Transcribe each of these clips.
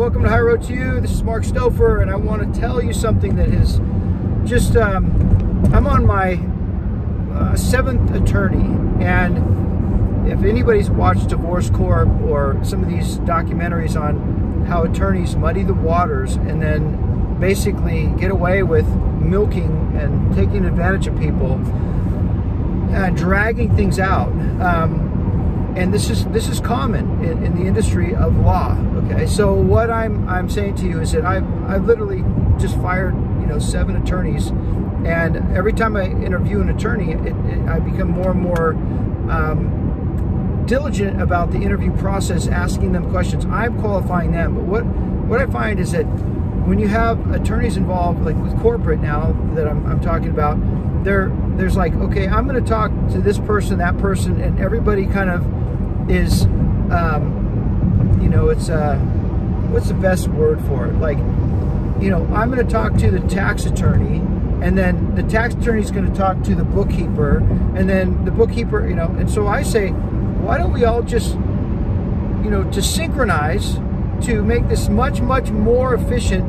welcome to High Road to You. This is Mark Stoer, and I want to tell you something that is just, I'm on my 7th attorney, and if anybody's watched Divorce Corp or some of these documentaries on how attorneys muddy the waters and then basically get away with milking and taking advantage of people and dragging things out, and this is common in the industry of law. Okay, so what I'm saying to you is that I've literally just fired 7 attorneys, and every time I interview an attorney, I become more and more diligent about the interview process, asking them questions. I'm qualifying them, but what I find is that when you have attorneys involved, like with corporate now that I'm talking about, there's like, okay, I'm going to talk to this person, that person, and everybody kind of is, it's what's the best word for it? Like, I'm going to talk to the tax attorney, and then the tax attorney is going to talk to the bookkeeper, and then the bookkeeper, and so I say, why don't we all just, to synchronize, to make this much, much more efficient,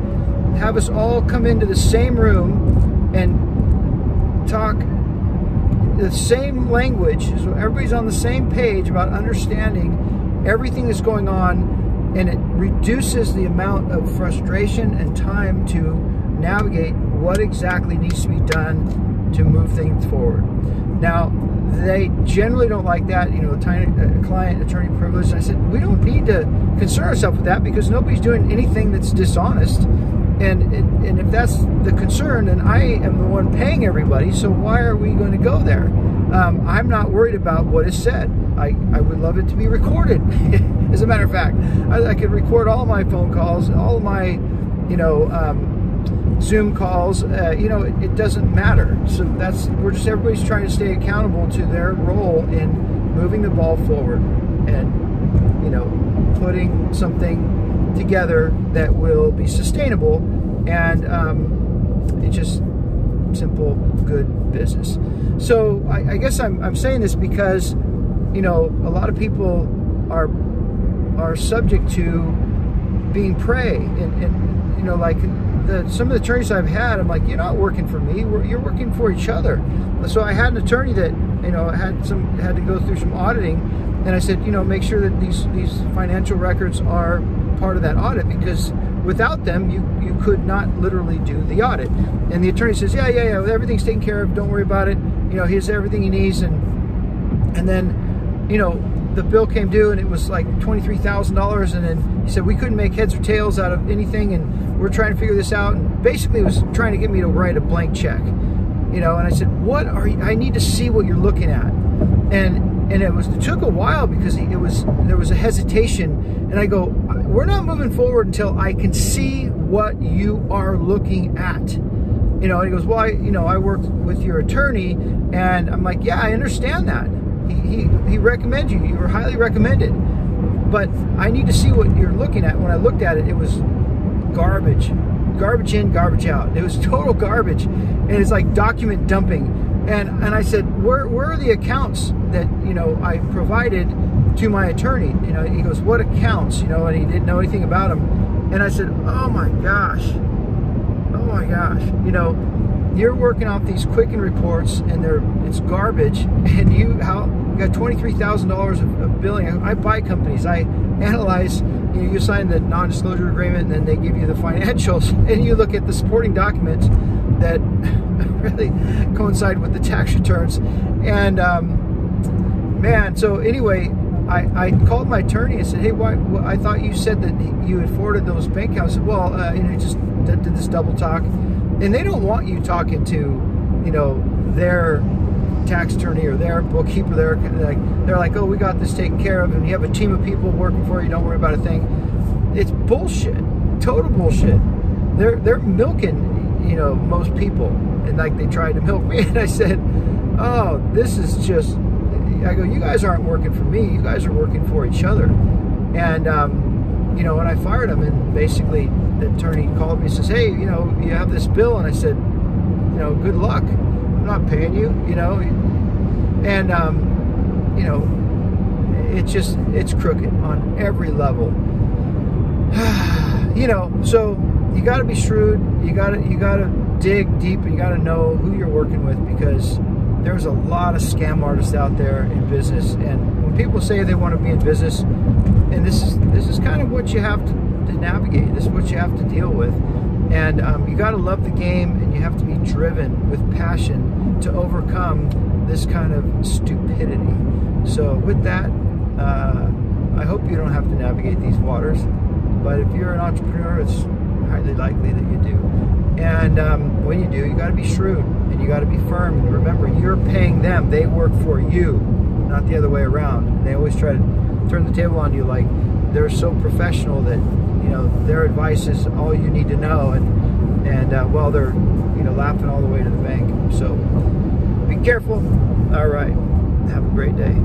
have us all come into the same room and talk the same language, so everybody's on the same page about understanding everything that's going on, and it reduces the amount of frustration and time to navigate what exactly needs to be done to move things forward. Now, they generally don't like that, client attorney privilege. And I said, we don't need to concern ourselves with that because nobody's doing anything that's dishonest. And if that's the concern, then I am the one paying everybody, so why are we going to go there? I'm not worried about what is said. I would love it to be recorded. As a matter of fact, I could record all my phone calls, all of my, Zoom calls. It doesn't matter. So everybody's trying to stay accountable to their role in moving the ball forward and, putting something together that will be sustainable, and it's just simple, good business. So I guess I'm saying this because, a lot of people are subject to being prey, and like some of the attorneys I've had, I'm like, you're not working for me, you're working for each other. So I had an attorney that had to go through some auditing, and I said, make sure that these financial records are part of that audit, because without them you could not literally do the audit. And the attorney says, yeah, everything's taken care of, don't worry about it, here's everything he needs. And then the bill came due, and it was like $23,000, and then he said we couldn't make heads or tails out of anything, and we're trying to figure this out, and basically it was trying to get me to write a blank check, and I said, I need to see what you're looking at. And it took a while because there was a hesitation, and I go, we're not moving forward until I can see what you are looking at. And he goes, well, I worked with your attorney, and I'm like, yeah, I understand that. He recommended you. You were highly recommended. But I need to see what you're looking at. When I looked at it, it was garbage. Garbage in, garbage out. It was total garbage. And it's like document dumping. And I said, where are the accounts that, I provided to my attorney? He goes, what accounts? And he didn't know anything about them. And I said, oh my gosh. You're working off these Quicken reports, and it's garbage, and you got $23,000 of billing. I buy companies. I analyze. You sign the non-disclosure agreement, and then they give you the financials, and you look at the supporting documents that really coincide with the tax returns. And man, so anyway, I called my attorney and said, hey, why? I thought you said that you had forwarded those bank accounts. I said, well, just did this double talk. And they don't want you talking to, their tax attorney or their bookkeeper. They're like, oh, we got this taken care of, and you have a team of people working for you. Don't worry about a thing. It's bullshit, total bullshit. They're milking, most people, and like they tried to milk me. And I said, oh, this is just. I go, you guys aren't working for me. You guys are working for each other. And when I fired him, and basically the attorney called me and says, hey, you have this bill. And I said, good luck. I'm not paying you, And, it's crooked on every level. you know, so you got to be shrewd. You got to dig deep, and you got to know who you're working with, because there's a lot of scam artists out there in business. And when people say they want to be in business, and this is kind of what you have to navigate. This is what you have to deal with. And you got to love the game, and you have to be driven with passion to overcome this kind of stupidity. So with that, I hope you don't have to navigate these waters. But if you're an entrepreneur, it's highly likely that you do. And when you do, you got to be shrewd, and you got to be firm. And remember, you're paying them; they work for you, not the other way around. And they always try to turn the table on you, like they're so professional that, you know, their advice is all you need to know. And well, they're, you know, laughing all the way to the bank. So be careful. All right, have a great day.